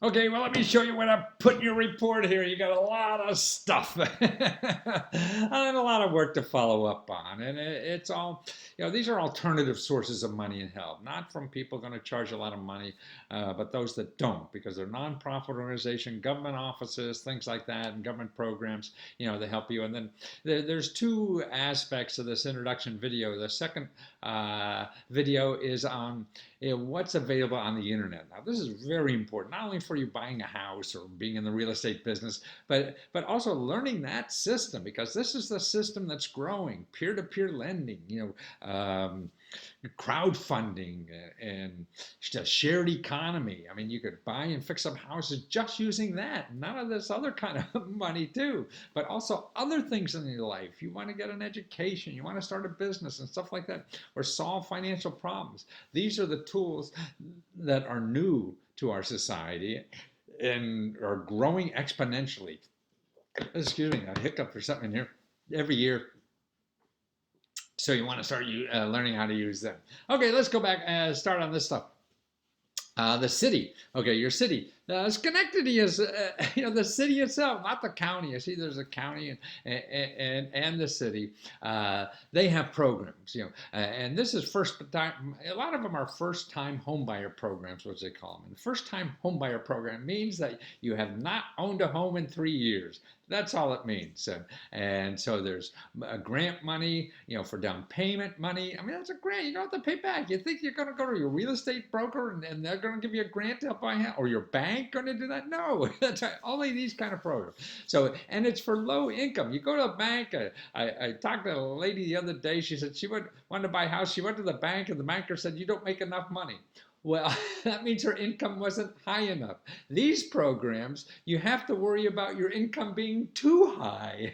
Okay, well, let me show you what I put in your report here. You got a lot of stuff and a lot of work to follow up on. And it's all, these are alternative sources of money and help, not from people going to charge a lot of money, but those that don't, because they're nonprofit organization, government offices, things like that, and government programs, they help you. And then there's two aspects of this introduction video. The second video is on what's available on the internet. Now, this is very important, not only for you buying a house or being in the real estate business, but also learning that system, because this is the system that's growing. Peer-to-peer lending, crowdfunding, and the shared economy. I mean, you could buy and fix up houses just using that. None of this other kind of money too, but also other things in your life. You want to get an education, you want to start a business and stuff like that, or solve financial problems. These are the tools that are new to our society and are growing exponentially. Excuse me, a hiccup or something in here. Every year, so you want to start learning how to use them. Okay, let's go back and start on this stuff. The city. Okay, your city. Schenectady is, the city itself, not the county. You see, there's a county and the city. They have programs, and this is first time. A lot of them are first-time homebuyer programs, what they call them. And first-time homebuyer program means that you have not owned a home in 3 years. That's all it means. And so there's grant money, for down payment money. I mean, that's a grant. You don't have to pay back. You think you're going to go to your real estate broker and they're going to give you a grant to help buy a house, or your bank going to do that? No, that's only these kind of programs. So, and it's for low income. You go to a bank. I talked to a lady the other day. She said she wanted to buy a house. She went to the bank and the banker said, "You don't make enough money." Well, that means her income wasn't high enough. These programs, you have to worry about your income being too high.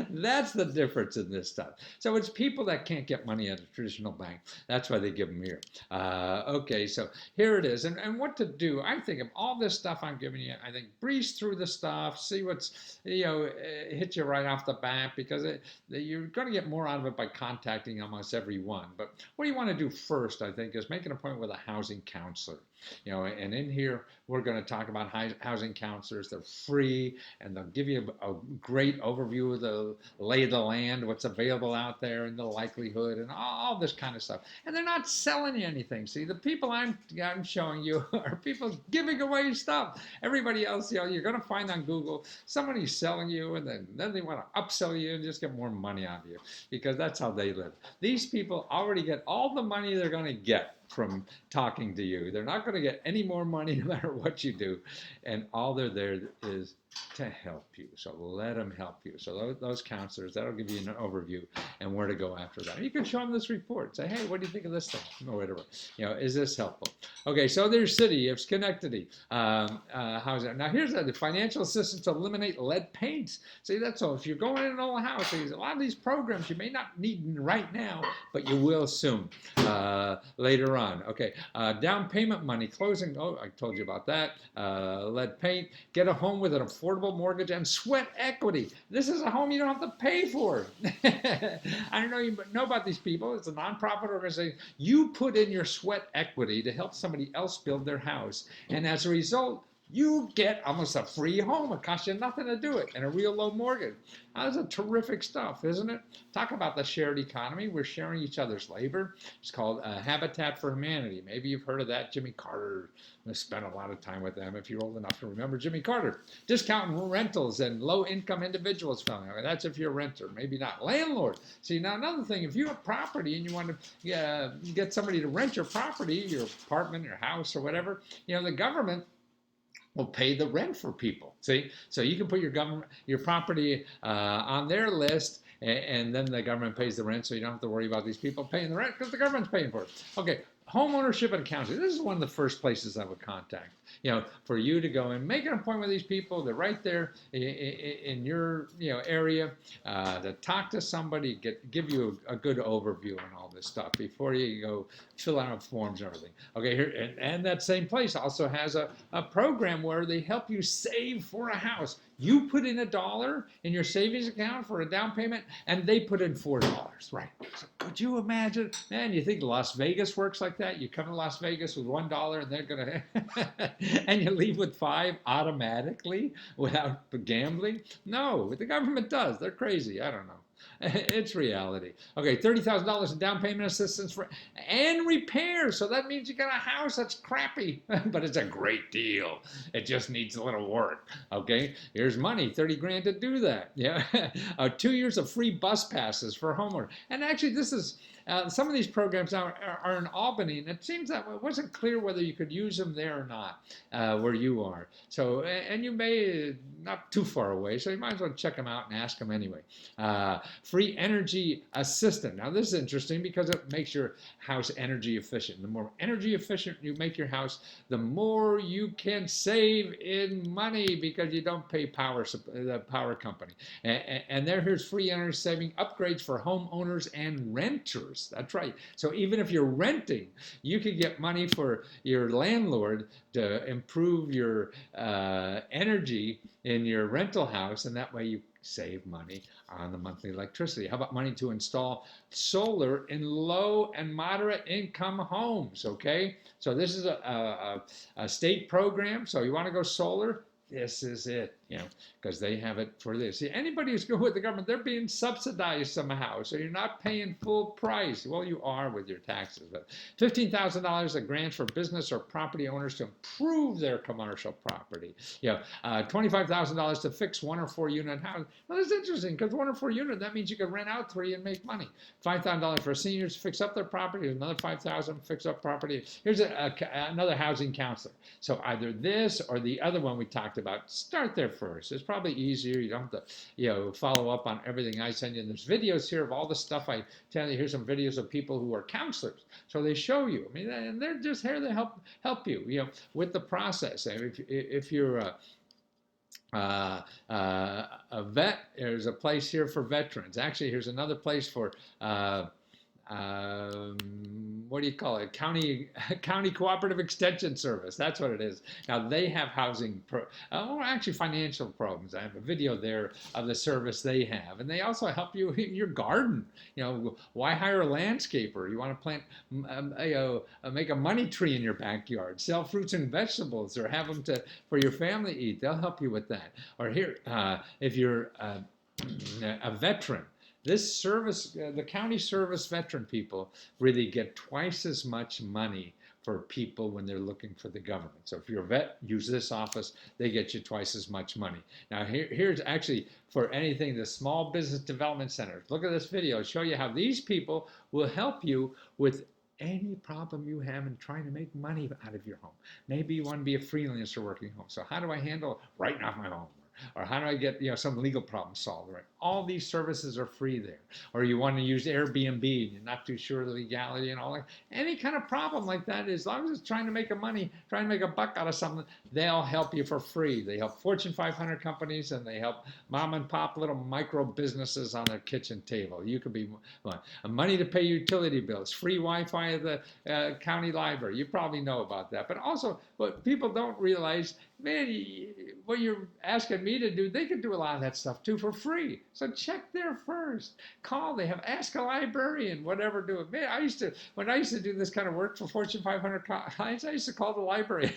That's the difference in this stuff. So it's people that can't get money at a traditional bank. That's why they give them here. Okay, so here it is. And what to do. I think of all this stuff I'm giving you, I think breeze through the stuff, see what's, hit you right off the bat, because you're going to get more out of it by contacting almost everyone. But what you want to do first, I think, is make an appointment with a housing counselor. And in here, we're going to talk about housing counselors. They're free, and they'll give you a great overview of the lay of the land, what's available out there, and the likelihood, and all this kind of stuff. And they're not selling you anything. See, the people I'm showing you are people giving away stuff. Everybody else, you're going to find on Google somebody's selling you, and then they want to upsell you and just get more money out of you, because that's how they live. These people already get all the money they're going to get from talking to you. They're not going to get any more money no matter what you do. And all they're there is to help you. So let them help you. So those counselors, that'll give you an overview and where to go after that. You can show them this report. Say, hey, what do you think of this thing? Or whatever. Is this helpful? Okay, so there's city of Schenectady. How's that? Now here's the financial assistance to eliminate lead paint. See, that's all. If you're going in an old house, there's a lot of these programs you may not need right now, but you will soon. Later on. Okay, down payment money, closing. Oh, I told you about that. Lead paint. Get a home with an affordable mortgage and sweat equity. This is a home you don't have to pay for. I don't know you know about these people. It's a nonprofit organization. You put in your sweat equity to help somebody else build their house, and as a result, you get almost a free home. It costs you nothing to do it, and a real low mortgage. That's a terrific stuff, isn't it? Talk about the shared economy. We're sharing each other's labor. It's called Habitat for Humanity. Maybe you've heard of that. Jimmy Carter spent a lot of time with them, if you're old enough to remember Jimmy Carter. Discount rentals and low-income individuals. That's if you're a renter. Maybe not. Landlord. See, now another thing, if you have property and you want to get somebody to rent your property, your apartment, your house, or whatever, the government will pay the rent for people. See, so you can put your property on their list, and then the government pays the rent, so you don't have to worry about these people paying the rent because the government's paying for it. Okay, home ownership and counseling. This is one of the first places I would contact. For you to go and make an appointment with these people. They're right there in your area to talk to somebody, give you a good overview on all this stuff before you go fill out forms and everything. Okay, here and that same place also has a program where they help you save for a house. You put in $1 in your savings account for a down payment, and they put in $4. Right? So could you imagine? Man, you think Las Vegas works like that? You come to Las Vegas with $1, and they're gonna, and you leave with 5 automatically without gambling? No, the government does. They're crazy. I don't know. It's reality. Okay, $30,000 in down payment assistance for and repairs. So that means you got a house that's crappy, but it's a great deal. It just needs a little work. Okay, here's money, 30 grand to do that. Yeah, 2 years of free bus passes for homeowners. And actually, this is some of these programs now are in Albany, and it seems that it wasn't clear whether you could use them there or not, where you are. So, and you may not too far away, so you might as well check them out and ask them anyway. Free energy assistant. Now, this is interesting because it makes your house energy efficient. The more energy efficient you make your house, the more you can save in money because you don't pay the power company. And here's free energy saving upgrades for homeowners and renters. That's right. So even if you're renting, you could get money for your landlord to improve your energy in your rental house, and that way you save money on the monthly electricity. How about money to install solar in low and moderate income homes? Okay, so this is a state program. So you want to go solar? This is it, because they have it for this. See, anybody who's good with the government, they're being subsidized somehow, so you're not paying full price. Well, you are with your taxes. But $15,000 a grant for business or property owners to improve their commercial property. $25,000 to fix 1 or 4 unit house. Well, that's interesting because 1 or 4 unit, that means you could rent out 3 and make money. $5,000 for seniors to fix up their property. Another $5,000 fix up property. Here's another housing counselor. So either this or the other one we talked about. Start there first. It's probably easier. You don't have to, follow up on everything I send you. And there's videos here of all the stuff I tell you. Here's some videos of people who are counselors. So they show you. I mean, and they're just here to help you, with the process. And if you're a vet, there's a place here for veterans. Actually, here's another place for what do you call it? County Cooperative Extension Service. That's what it is. Now they have housing, actually financial programs. I have a video there of the service they have, and they also help you in your garden. Why hire a landscaper? You want to plant, make a money tree in your backyard, sell fruits and vegetables, or have them for your family to eat. They'll help you with that. Or here, if you're a veteran. This service, the county service veteran people really get twice as much money for people when they're looking for the government. So if you're a vet, use this office, they get you twice as much money. Now here's actually for anything, the small business development centers. Look at this video, show you how these people will help you with any problem you have in trying to make money out of your home. Maybe you want to be a freelancer working home. So how do I handle writing off my home? Or how do I get some legal problem solved? Right? All these services are free there. Or you want to use Airbnb and you're not too sure of the legality and all that. Any kind of problem like that, as long as it's trying to make a buck out of something, they'll help you for free. They help Fortune 500 companies, and they help mom and pop little micro businesses on their kitchen table. You could be money to pay utility bills, free Wi-Fi at the county library. You probably know about that. But also, what people don't realize, man, what you're asking me to do, they can do a lot of that stuff too for free. So check there first. Call. They have Ask a Librarian, whatever. Do it. Man, when I used to do this kind of work for Fortune 500 clients, I used to call the library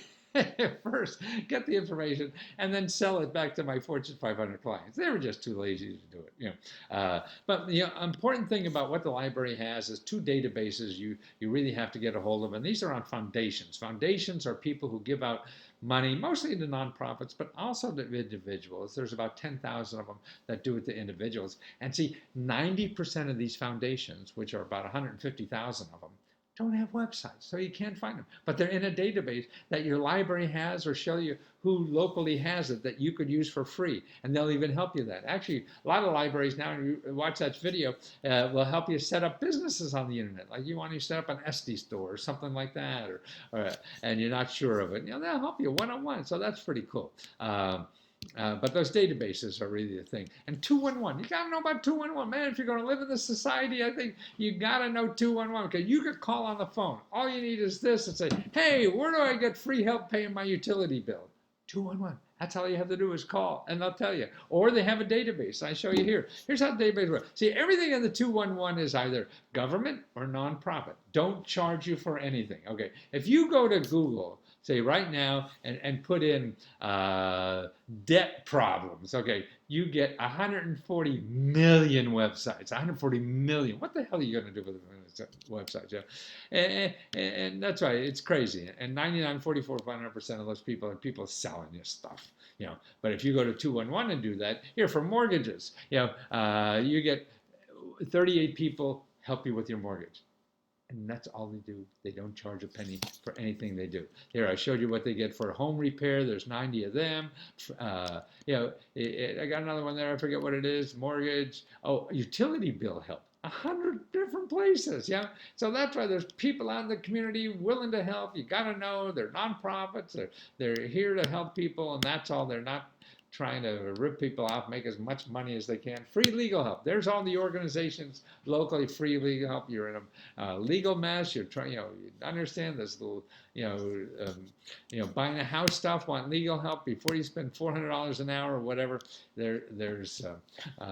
first, get the information, and then sell it back to my Fortune 500 clients. They were just too lazy to do it. But the important thing about what the library has is 2 databases you really have to get a hold of, and these are on foundations. Foundations are people who give out money, mostly to nonprofits, but also to individuals. There's about 10,000 of them that do it to individuals. And see, 90% of these foundations, which are about 150,000 of them, don't have websites, so you can't find them. But they're in a database that your library has, or show you who locally has it that you could use for free, and they'll even help you that. Actually, a lot of libraries now, when you watch that video, will help you set up businesses on the internet. Like you want to set up an Etsy store or something like that, and you're not sure of it. They'll help you one-on-one, so that's pretty cool. But those databases are really the thing. And 211, you got to know about 211. Man, if you're going to live in this society, I think you got to know 211, because you could call on the phone. All you need is this and say, hey, where do I get free help paying my utility bill? 211. That's all you have to do is call, and they'll tell you. Or they have a database. I show you here. Here's how the database works. See, everything in the 211 is either government or nonprofit. Don't charge you for anything. Okay, if you go to Google, say right now, and put in debt problems, okay, you get 140 million websites. 140 million. What the hell are you going to do with websites? Yeah, and that's right. It's crazy. And 99, 44, 500% of those people are people selling you stuff. But if you go to 211 and do that, here for mortgages, you get 38 people help you with your mortgage. And that's all they do. They don't charge a penny for anything they do. Here, I showed you what they get for home repair. There's 90 of them. I got another one there. I forget what it is. Mortgage. Oh, utility bill help. 100 different places. Yeah. So that's why there's people out in the community willing to help. You got to know they're nonprofits. They're here to help people, and that's all. They're not trying to rip people off, make as much money as they can. Free legal help. There's all the organizations locally. Free legal help. You're in a legal mess. You're trying. You understand this little. Buying a house stuff. Want legal help before you spend $400 an hour or whatever. There's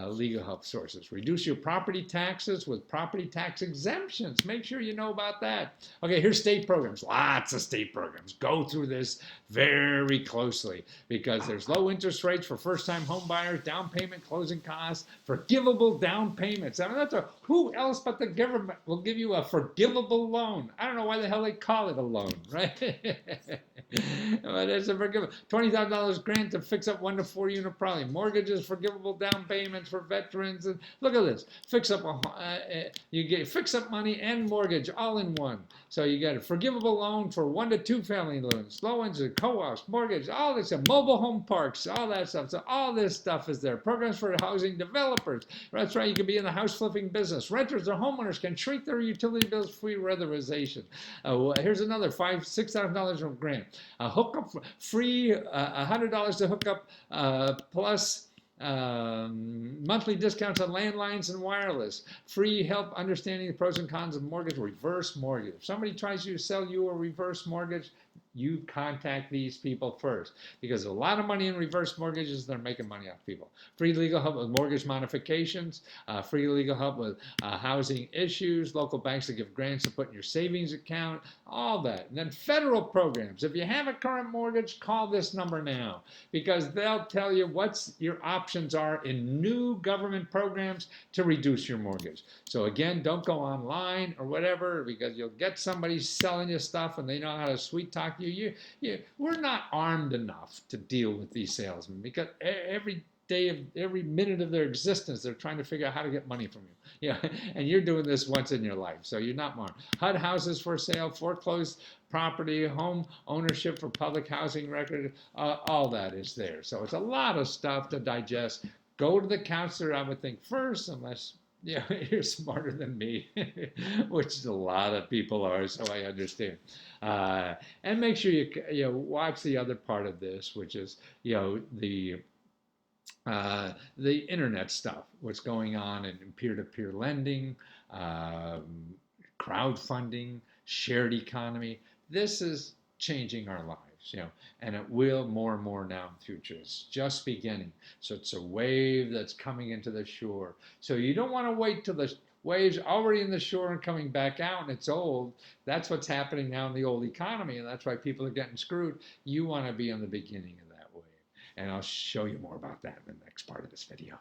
legal help sources. Reduce your property taxes with property tax exemptions. Make sure you know about that. Okay, here's state programs. Lots of state programs. Go through this very closely because there's low interest rates for first-time home buyers, down payment, closing costs, forgivable down payments. I mean, who else but the government will give you a forgivable loan? I don't know why the hell they call it a loan, right? But it's a forgivable $20,000 grant to fix up 1 to 4 unit property. Mortgages, forgivable down payments for veterans. And look at this. You get fix up money and mortgage all in one. So you get a forgivable loan for 1 to 2 family loans, low interest, co-ops, mortgage, all this stuff, mobile home parks, all that stuff. So all this stuff is there. Programs for housing developers. That's right. You can be in the house flipping business. Renters or homeowners can treat their utility bills free weatherization. Here's another $6,000 grant. Hook up free $100 to hook up plus monthly discounts on landlines and wireless. Free help understanding the pros and cons of mortgage. Reverse mortgage. If somebody tries to sell you a reverse mortgage, you contact these people first because a lot of money in reverse mortgages, they're making money off people. Free legal help with mortgage modifications, free legal help with housing issues, local banks that give grants to put in your savings account, all that. And then federal programs. If you have a current mortgage, call this number now because they'll tell you what your options are in new government programs to reduce your mortgage. So again, don't go online or whatever because you'll get somebody selling you stuff and they know how to sweet talk you. We're not armed enough to deal with these salesmen because every minute of their existence, they're trying to figure out how to get money from you. And you're doing this once in your life, so you're not armed. HUD houses for sale, foreclosed property, home ownership for public housing record, all that is there. So it's a lot of stuff to digest. Go to the counselor, I would think, first, unless you're smarter than me, which a lot of people are, so I understand. And make sure you watch the other part of this, which is the internet stuff, what's going on in peer-to-peer lending, crowdfunding, shared economy. This is changing our lives. And it will more and more now in the future. It's just beginning. So it's a wave that's coming into the shore. So you don't want to wait till the wave's already in the shore and coming back out and it's old. That's what's happening now in the old economy, and that's why people are getting screwed. You want to be on the beginning of that wave. And I'll show you more about that in the next part of this video.